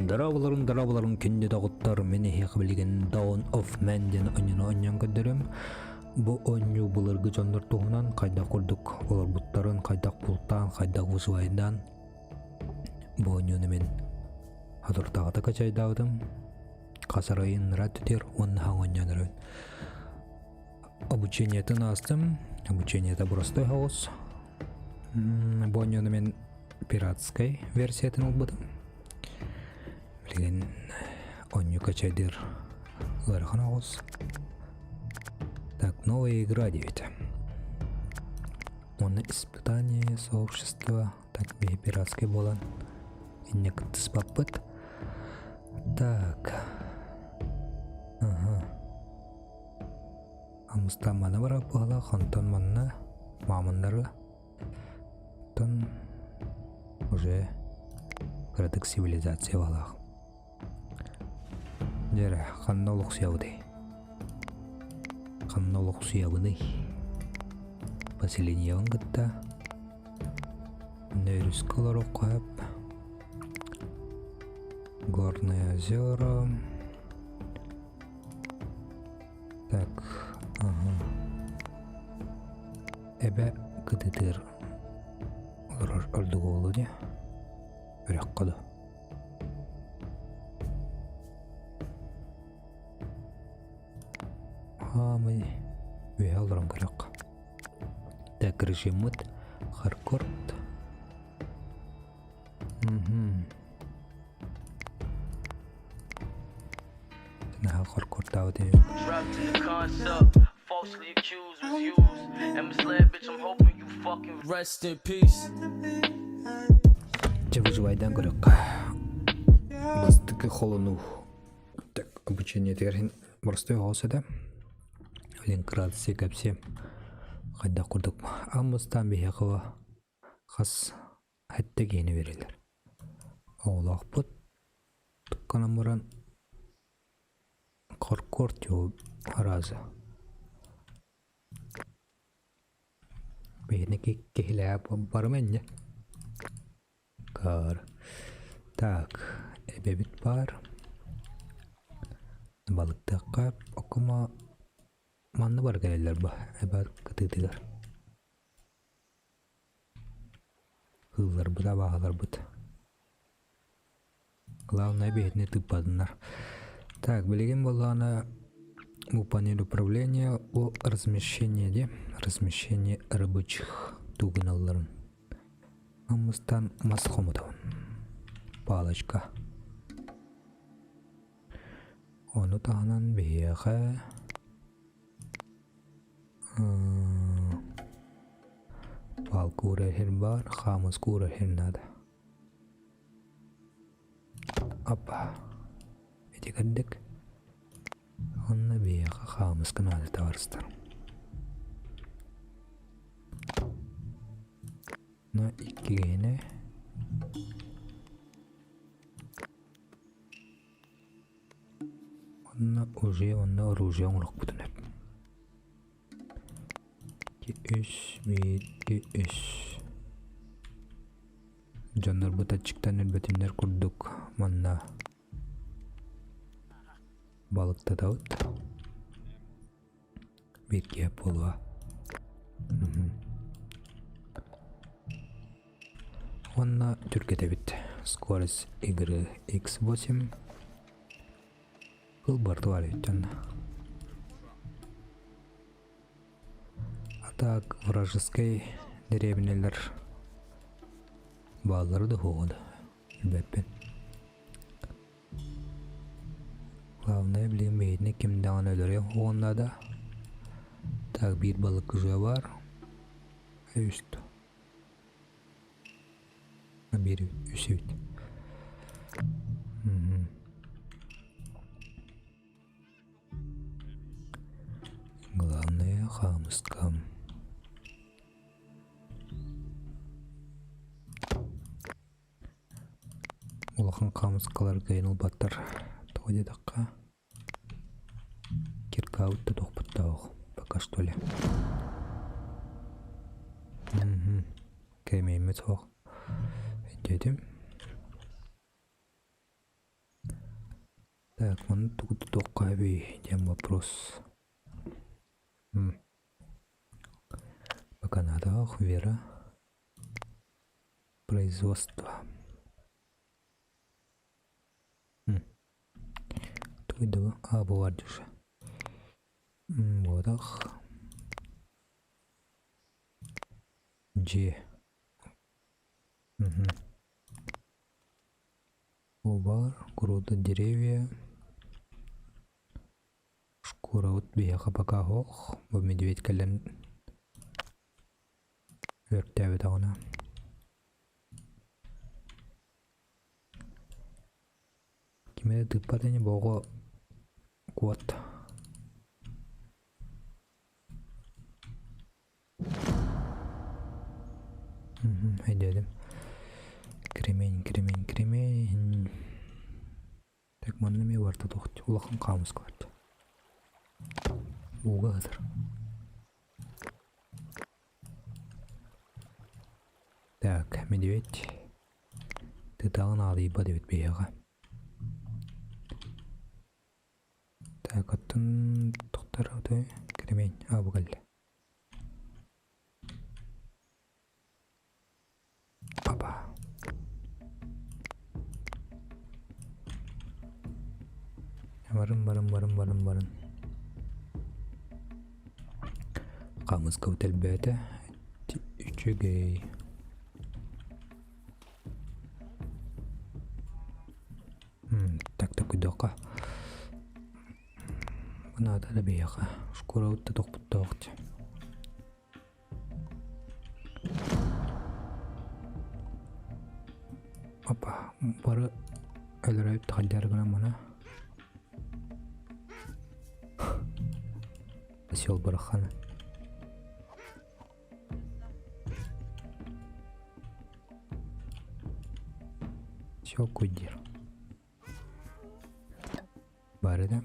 Дарабыларын кенде дағыттар мені хеқі білген Dawn of Man дені оньян көддерім. Бұ онью бұлырғы жондар туғынан қайдақ құрдық, олар бұттарын қайдақ бұлттан, қайдақ ұзуайдан. Бұ оньюны мен адыртағыда қачайдағыдым. Қасарайын ратүтер, оны хаң оньянырын. Обучениетін астым, обучениеті бұрысты хауыз. Бұ оньюны мен пиратскай версиятын олбыдым. Білген онью качайдыр лархан ауыз. Так, новая игра, девять. Он испытание сообщества. Так, бе пиратский болан. И некоторые спапыт. Так. Ага. Амуста мана бара пала, хантон манна. Мамандары. Тон уже городок цивилизации валах. Жара, ханнолық сияуды. Ханнолық сияуыны. Поселение вангытта. Нөріс колор оқап. Горное озеро. Так, ага. Эбе кытытыр. Олар өлдігі олу де. Өрек қады. Мы виалрам крак. Так, режимут хардкорт. На хардкорт ауди. Falsely accused was used and misled, bitch. I'm hoping you fucking rest in peace. Че выживайдан крак. Бастык холону. Так, обучение терхин простой голоса. Линкрация капсе қайда құрдық. Амыстан бейе қыва қас әтті кейіні берелер. Олақ бұд тұққана мұран қорқорт еу аразы. Бейіні кейлі барымен не? Кар. Так, әбебіт бар. Балықты қап, оқыма манны бар келелер ба, әбәр кытытыгар. Хыллар бұда бағалар бұд. Главное бейтіне тыппадынар. Так, білеген болғаны бұл панель управления о размещение де, размещение рабочих тугыналарын. Амыстан масхомутауын. Палочка. Оны тағынан бейеға Пал кура хин бар, хамус кура хин надо. Апа. Эти гаддек. Он набега хамус канада товарстар. На икигене. Он оружие он рухбутунет. Үш. Жандар бұтатчықтан әлбәтімдер күрдік манна балықта дауыт. Бетке болуға. Онна түркеті бит. Скорость игры X8. Бұл барды бар өттен. Так, вражеской деревнелер баллары да хоғыды. Бәппен. Главное, білем бейдіне кемдаған өлері хоғында да. Так, бір балық күжі бар. Үст. Бір үсі бит. Главное, хамыскам. Улахан камыскалар гайныл баттар тоғыде даққа кирка аутты тоқпыттауық пока что ли. Кәмеймі тоқ. Дедім. Так, маны тугу каби дем вопрос. По Канадах, Вера. Производство. Туйду, булар уже. Водах. G. Бар, груда деревья. Шкура от бияха пока хох. Бу медведь кален. Вертяви тагына. Кимеде тыппатыне бого куат. Haydedim. Кремень. Так, манна ми варта тоқти. Улахан қамыз кылат. Уға ғадыр. Так, медведь. Тытағын алыйба дебет бейаға. Так, аттын тоқтар ауды. Кремень. Бұғал. Папа. Барын. Қамыз көтел бәті. Үчігей. Так, үдіға. Бұна да бейіға. Шкура өтті тоқпытта оқты. Опа, бары өлір өтті қалдары ғына мұна. Сел барахана. Все кудир. Барыда.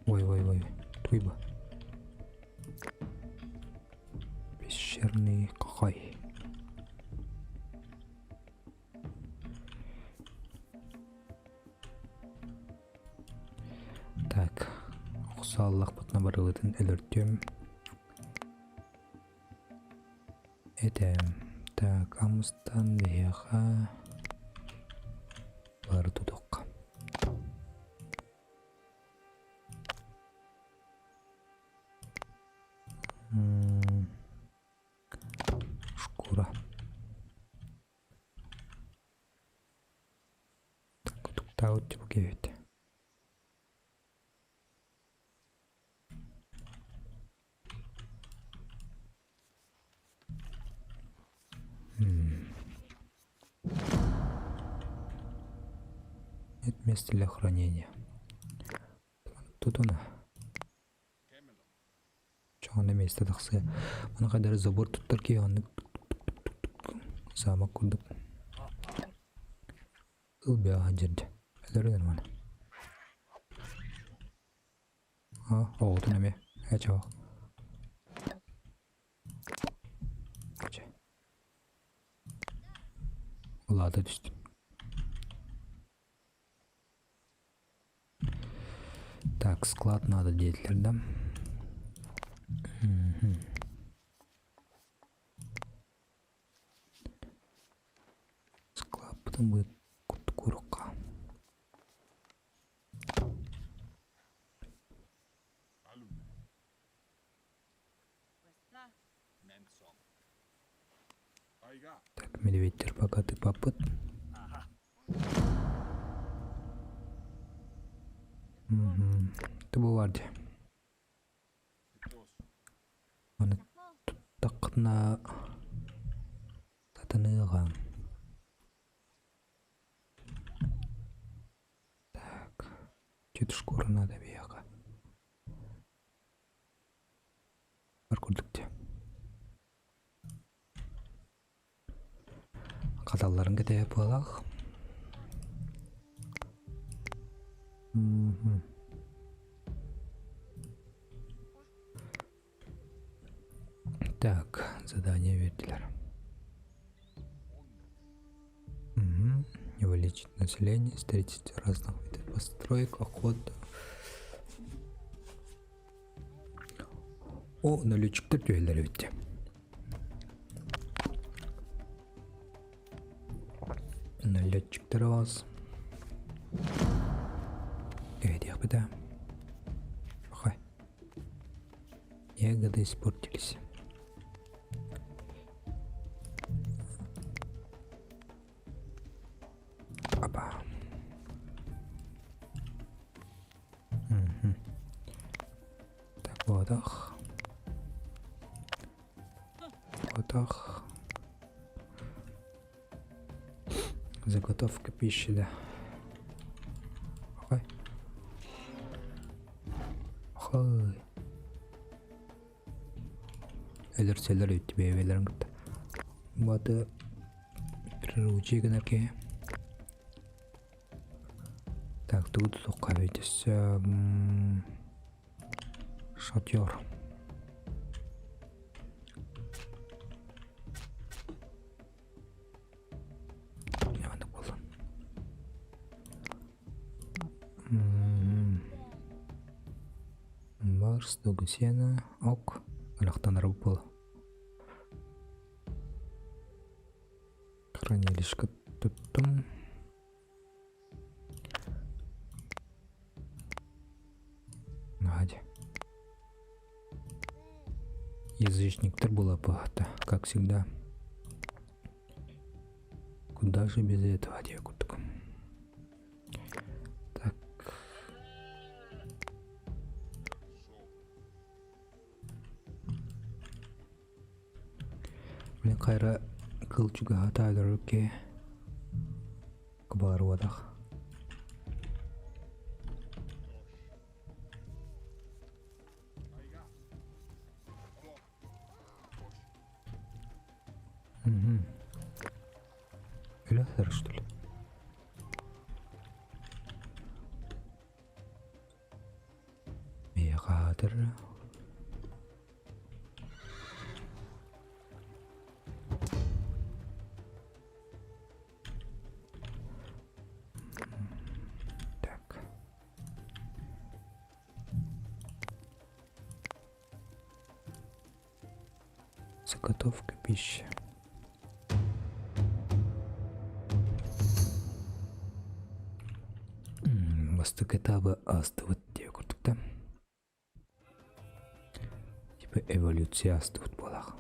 Ой. Туйба. Пещерный какой. Так, ұқсаллақ бұтына барылытын өліртем. Әдем. Так, амыстан бейаға бары тұдық. Шкура. Так, тұқта өтті бұл кебет. Это место для хранения. Тут она. Чоғана место тақсы. Мұны қайдары забор тұттар кей ғаны. Замақ күрдік. Бұл бияға жерді. Әлдердер мұны. Оғылтын әме. Әчауақ. Олады түсті. Так, склад надо делать, да? Склад потом будет курка. Так, медведь богатый попыт. Ты быварди. Аны тақына татыныған. Так, чет шкура надо бияға. Бар көрдікте. Қаталарын кетіп болақ. Так, задание вердилер. Мгм. Увеличить население, строительство разных видов построек, охота. О, налетчиктер түйелер өтті. Налетчиктер аз. Эдих беда. Охай. Ягоды испортились. Опа. Мгм. Так, водах. Водах. Заготовка пищи, да. Охай. Охай. Элерселер өтті бейвелерін күтті. Баты приручи генерке. Так, тут соққа бейтесі шатер. Явандық болды. Бар, стогы сені, ок, ырақтан арып бол. Хранилишка тұттым. Hadi. Язычниктер была пахта, как всегда. Куда же без этого, декутка? Так. Блин, қайра кылчуга хатайлар өке. Кыбар вадақ. Эләсәр, что ли? Меғадыр. Так. Заготовка пищи. Бастық этабы астывыт деп көрдік та. Типа эволюция астывыт болақ.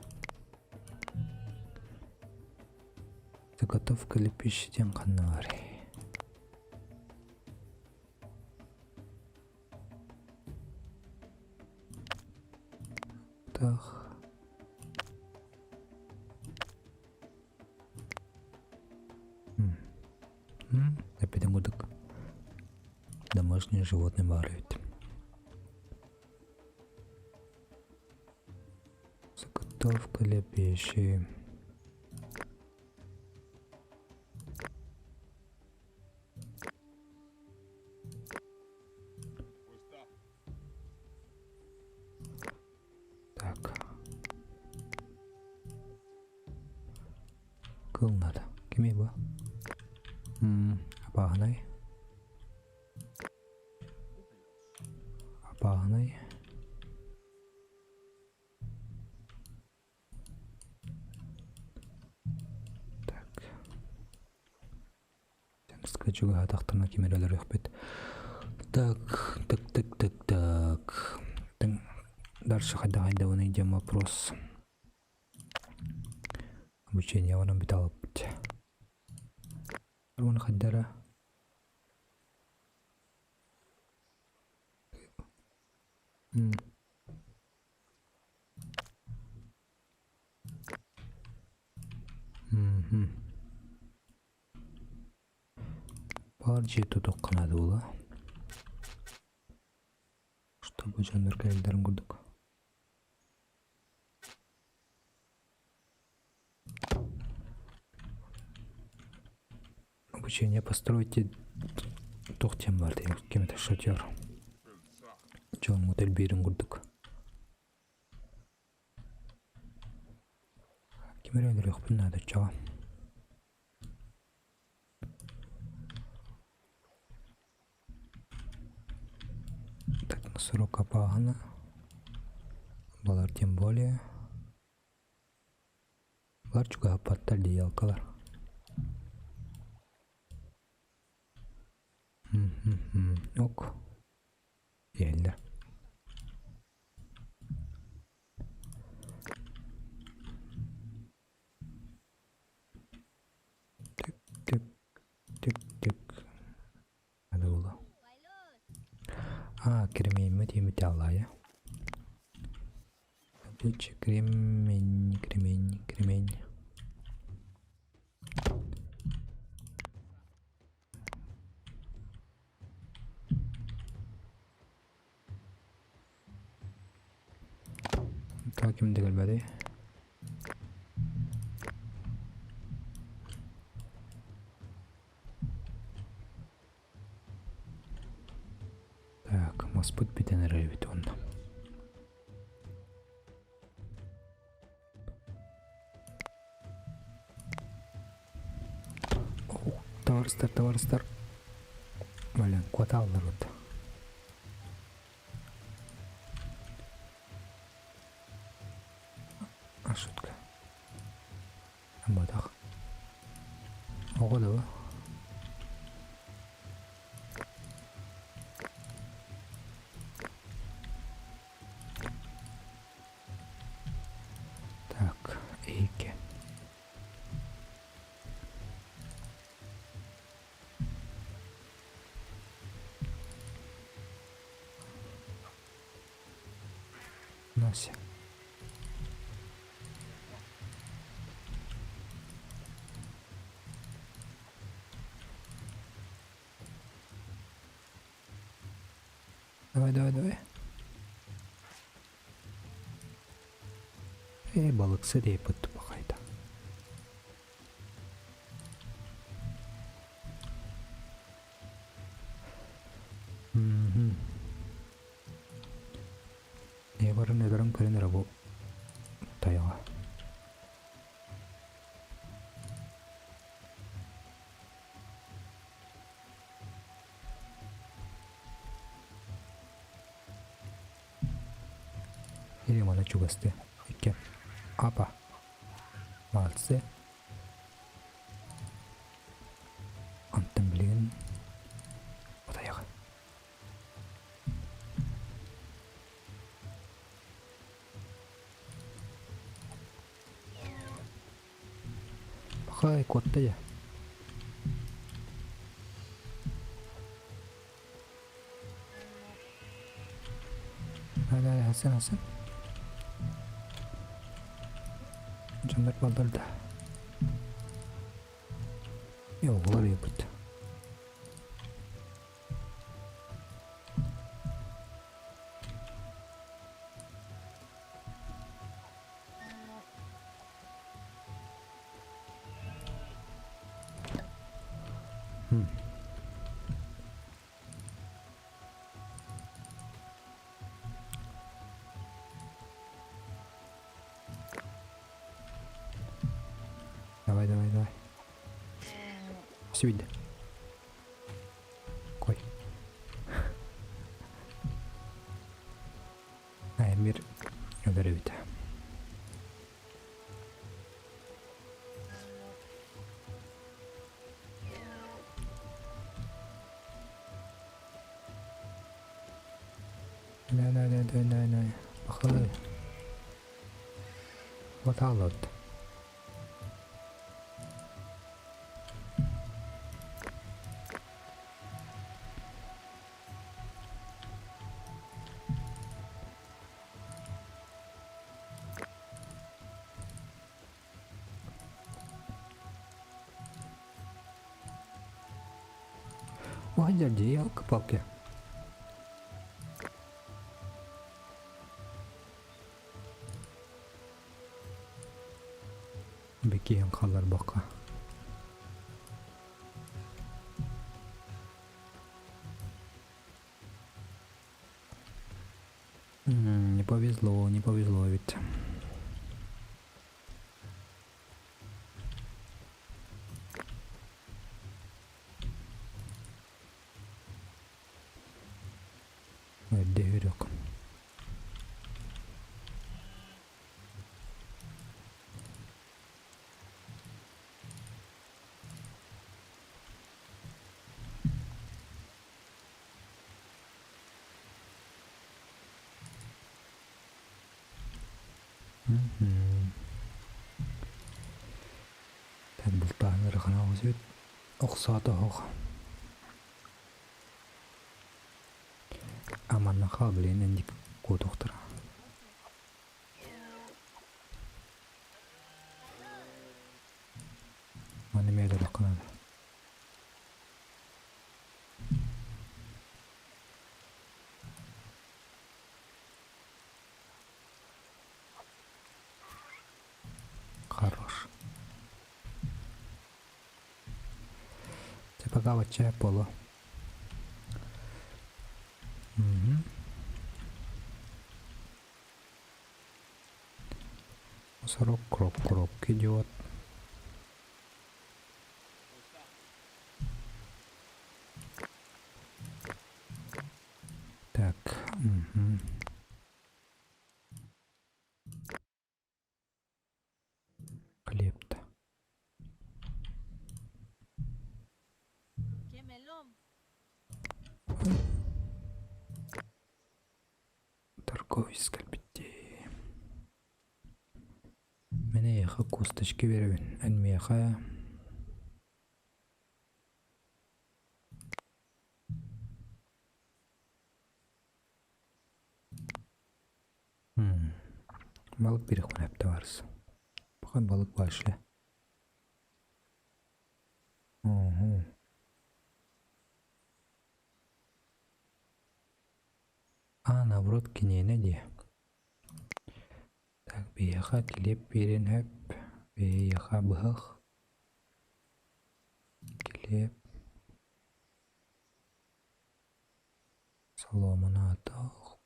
Заготовка ли пищеден қанна бар. Так. Опять гудок. Домашние животные воруют. Заготовка для пищи. Так. Кыл надо. Кеме ба? Апағынай. Апағынай. Так. Скачуға атақтырна кемерелер өкпет. Так. Дальше қайда оны идем вопрос. Обучение оны бит алып бит. Оны қайдара. Бар жеті тоққанады ола. Чтобы жандар кәлдерін көрдік. Обучение постройте тоқтен бар дейміз. Кеметі шатер. Жон модель берін көрдік. Тимирелер yok bunlar da çağa. Так, на сорока пагана. Балар тем более. Балар juga апаттар дей алкалар. Ok. Yerler. Tık tık tık tık. Hadi ola. Ha, kремень diye Allah ya. Hiç kремень. Takimde galiba değil. Так, маспут битен ревит он. Товарыстар. Блин, кваталлар вот. А шутка. Амадах. Ого да. Так, эйке. Нася. Давай. Balıksı diye pıttı bakaydı. Ne var ne garam kırın bu tayağı. Ini mana juga ste. Ikan. Apa? Malse. Antum bilin. O tayağı. Bakay kotta ya. Hadi Hasan. Canlar baldırdı. Yok var ya burada. Давай. Все видно. Кой. Эмир öldürüydü. Ne. Bakalım. What happened? Wajar dia kepake. Belki yang kalır baka. Не повезло ведь. Тәд бұлтағын ұрықана өзі өт. Оқсаты оқ. Аманна қал білейін әндік көт оқтыра. Маны мәді ұққанады. Хорош. Це пока вачає поло. Сорок кроп идет. Так, хлеб-то. Торговец кальпитти. Мене яха косточки беребин. Әлмеяха. Balık bir hep varız. Bakın balık başlı. Наоборот, кинене де. Так, бияха келеп берен хеп. Бияха бұғық. Келеп. Соломына атақ.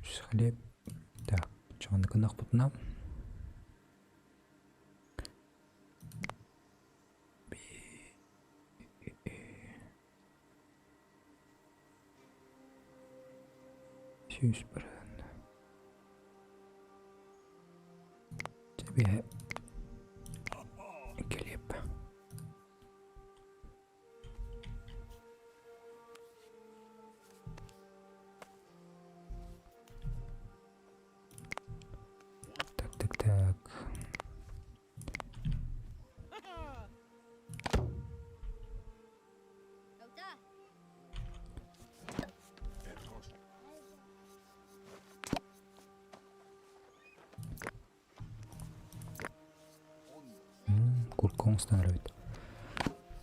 Жүз хлеб. Так, чоғаны кынақ бұтынам. Yüz birin. Тебе клип. Так. Курком становит.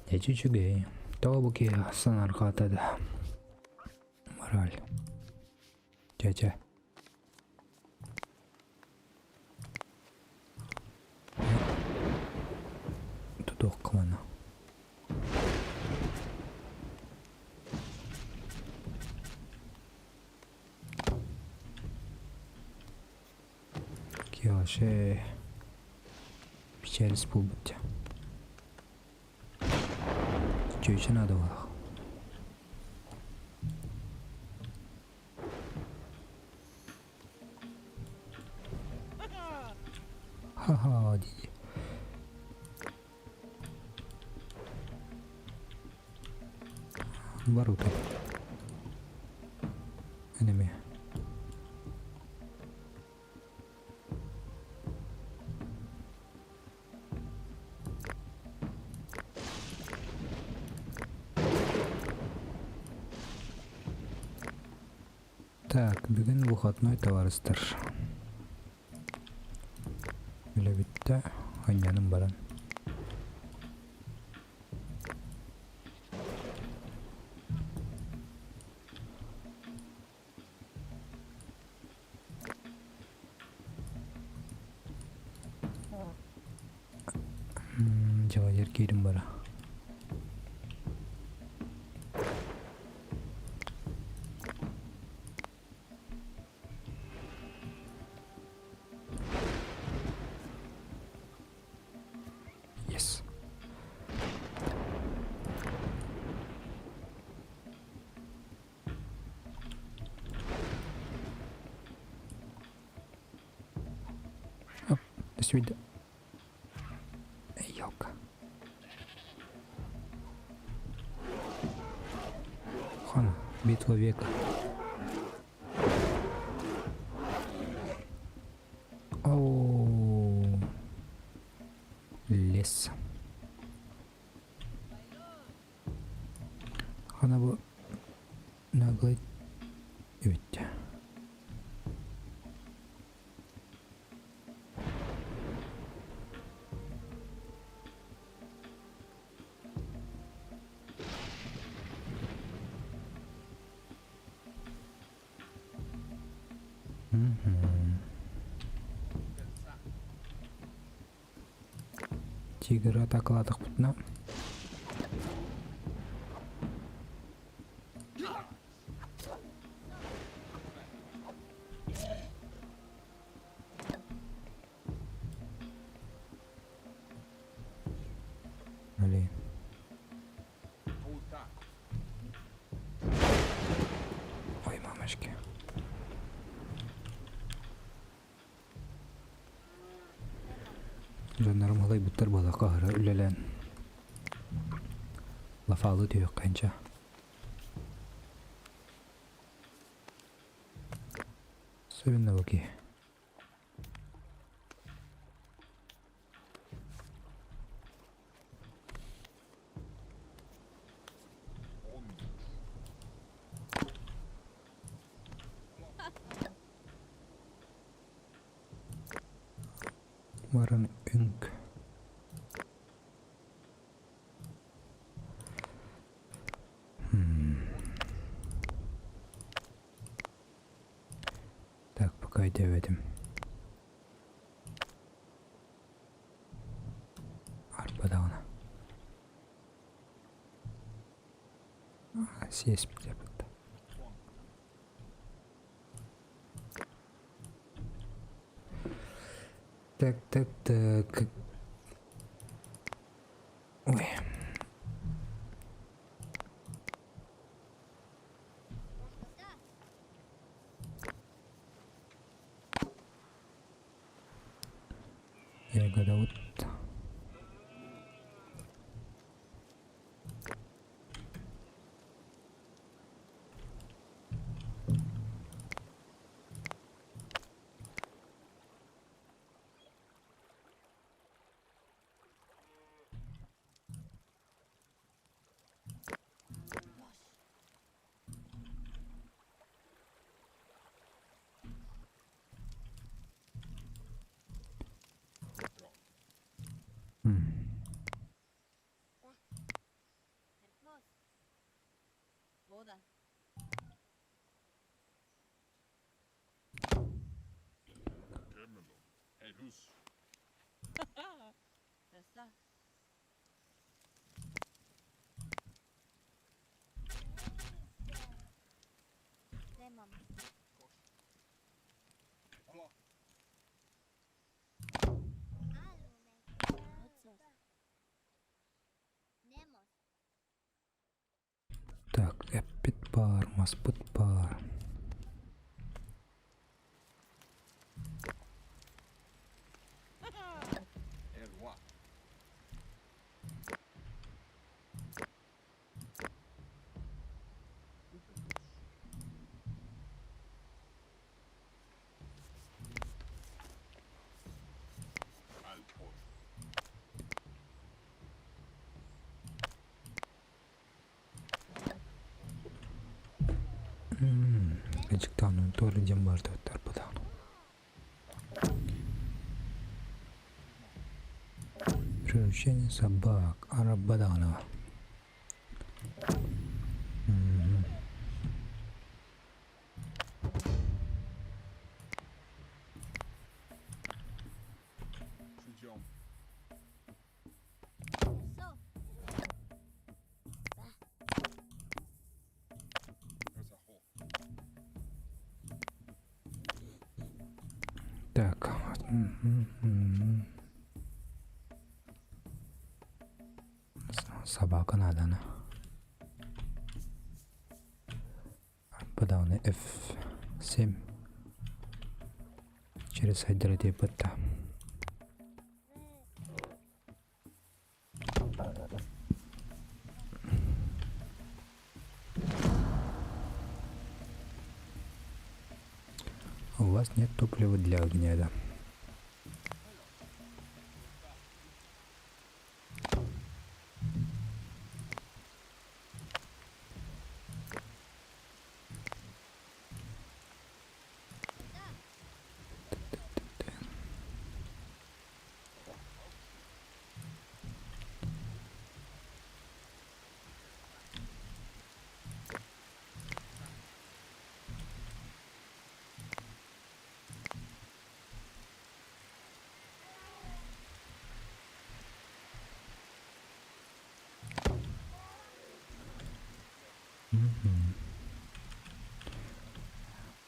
Я чуть-чуть толбуки санархатады. Мораль. Чача. Тут окмана. Киоше. Печаль пулбутя. Что еще надо было? Ха-ха, диди. Ворота. Enemy. Так, бүгін выходной товарыстар. Біле бітті, айнаным баран. Жава жер кейдім бара. Yes. Оп, до свидания. Ёлка. Битва века. Оу. Лес. Ана бу наглый үт. Тигр атакаладык бутуна. Али. Ой, мамочки. Жандарым алай буттар бала кахара үлелен. Лафалы түйөк канча. Сөйінна бөки. Варын үнк. Так, пока идэвэдим. Арбадауна. Съесть где будто. Так. Ой. Я гадал. 뭐다? 됐어? 내 맘. Так, эппит бар, маспут бар. Gerçekten doğru cam vardı tarafından. Превращение собак, арабадана. Так. Собака надо, на. Подавно F7. Через хайдеры пыта. У вас нет топлива для огня, да?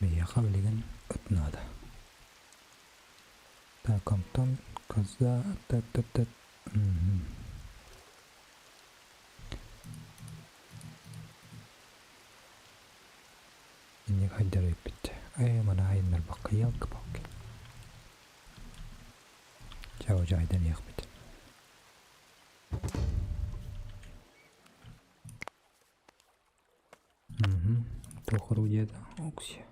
Бияха билеген өт надо. Так, Антон, коза, та-та-та. Не хайдар иппит. Мана хайнар баққа ялк баққа. Жау жайдан яқпит. Тохру деда, окси.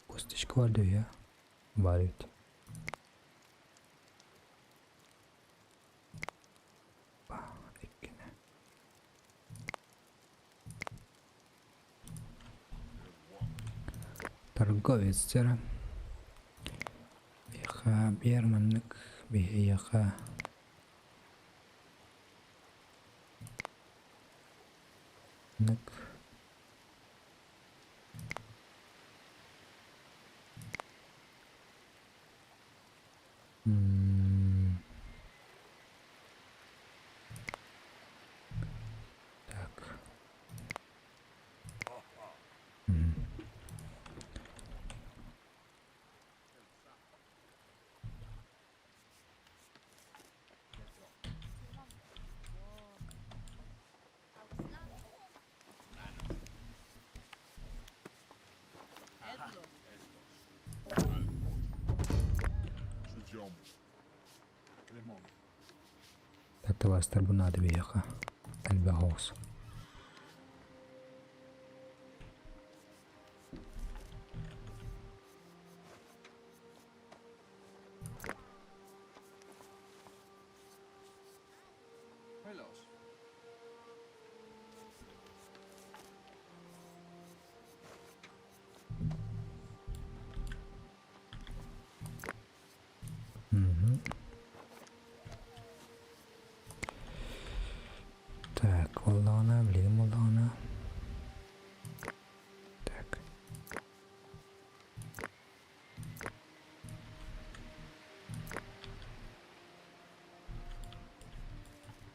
Косточка var diyor ya. Var evet. Торговец сера. Беха берманнык. Беха. Нык. Так. Так, давай старбуна двеха. Альбаус. Так, Волана, блин, Волана. Так.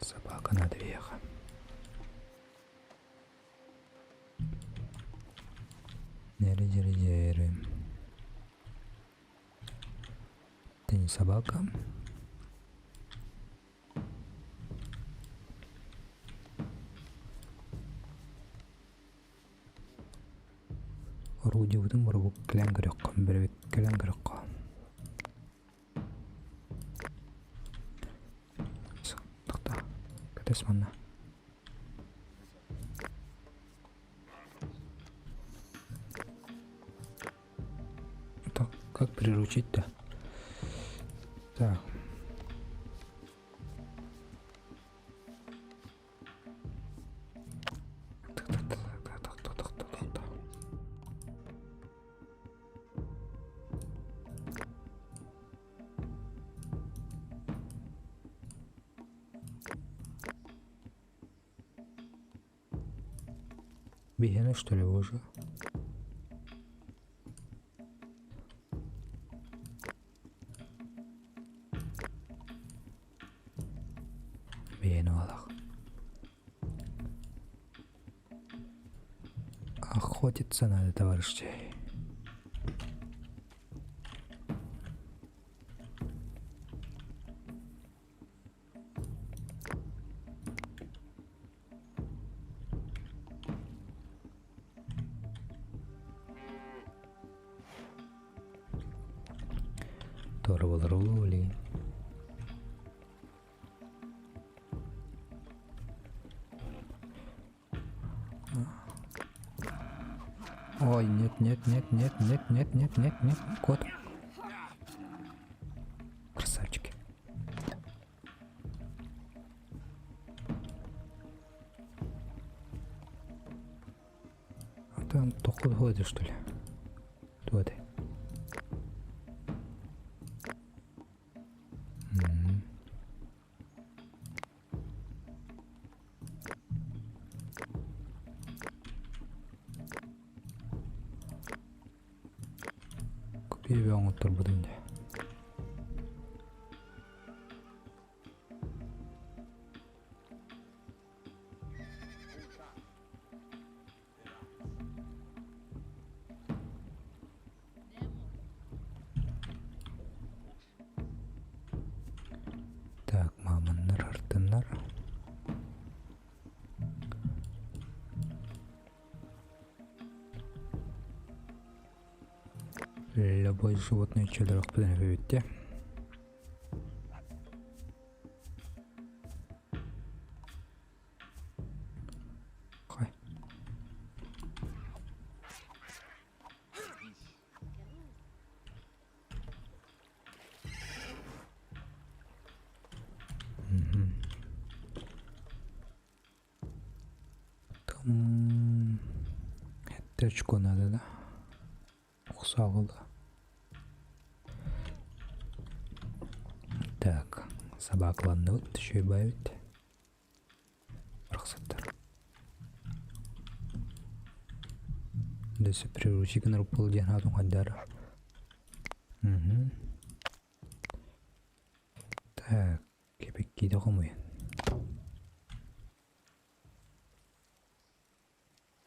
Собака на двеха. Нери. Ты не собака? Руди будем врагу клянгрек, берет клянгрек. Так, куда смана? Так, как приручить-то? Так. Бегена, что ли, уже? Бегена валах. Охотиться надо, товарищи. Торвалроли. Ой, нет, нет, нет, нет, нет, нет, нет, нет, нет, кот. Красавчики. А там тохуд ходит, что ли? Вот. Купи 병 отыр будем. Так, маманнар, артыннар. Любой животное чудо подойдет. Хай. Там это очко надо, да? Ухсагылды. Так, собакланды вот еще и бавит. Рахсаттар. Десе приручик на рупол дянатун хаддара. Так, кепекки да хомуен.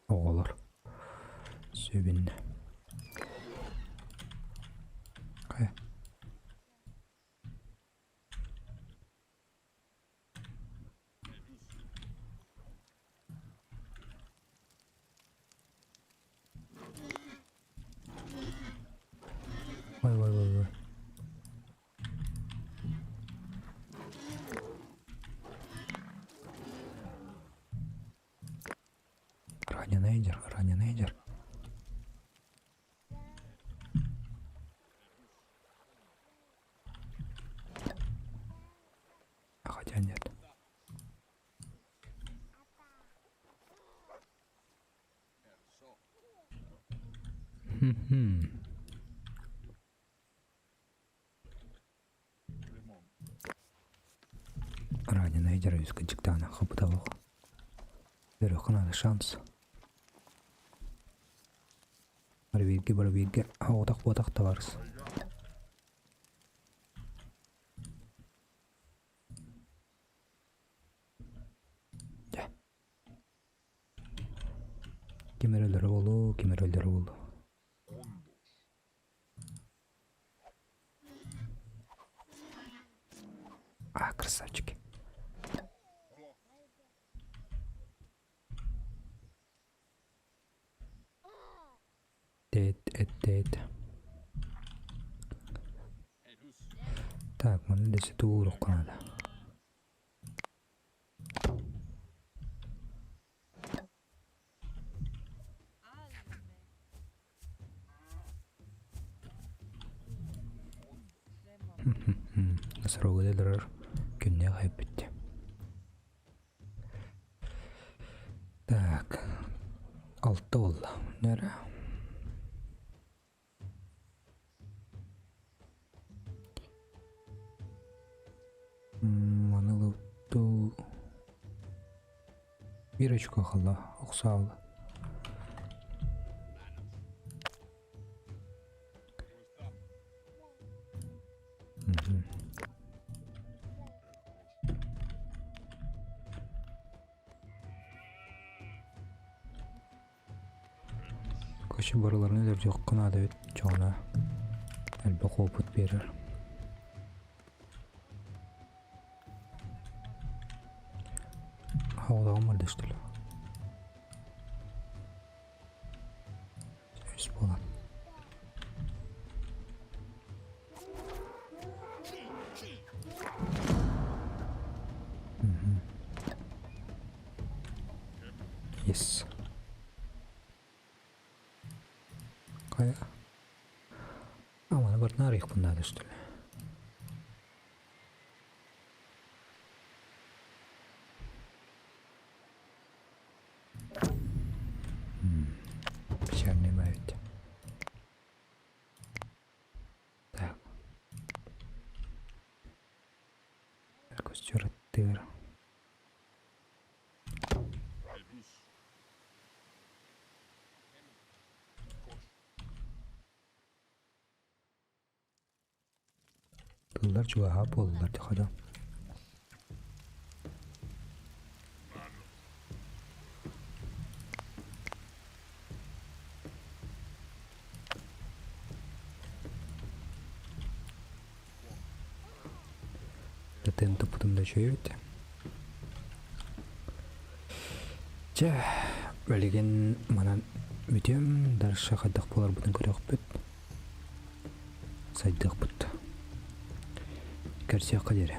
Оғалар. Сөбінді. Қай? Ой. Раненый идер. Хотя нет. Раненый идер из кадиктана хапуталох. Берег надо шанс. Барбиге. Отақ табарыз. Кемерелері болу. А, красавчики. Дед. Так, мұны десе туылық қанады. Насырауы дедірір. Күнне қайып бітті. Так, 6 болды. Нәрі? Манылыпту bir очко қалды, ұқсалы. Көші барыларына деп жоқ қынады өт жоғына әлбі қопыт берір. Havada olmadı işte. Söz falan. Yes. Kaya. Ama var narih bunlar üstüne. Печальный мать. Так. Якось чортир. Bunlar juga hap oldular dikada. Zaten toputumda şey yok. Ja, belegen mana mütем дарша кайдак болар бутун көрөк бит. Сайдык бут. Көрсөк кадере.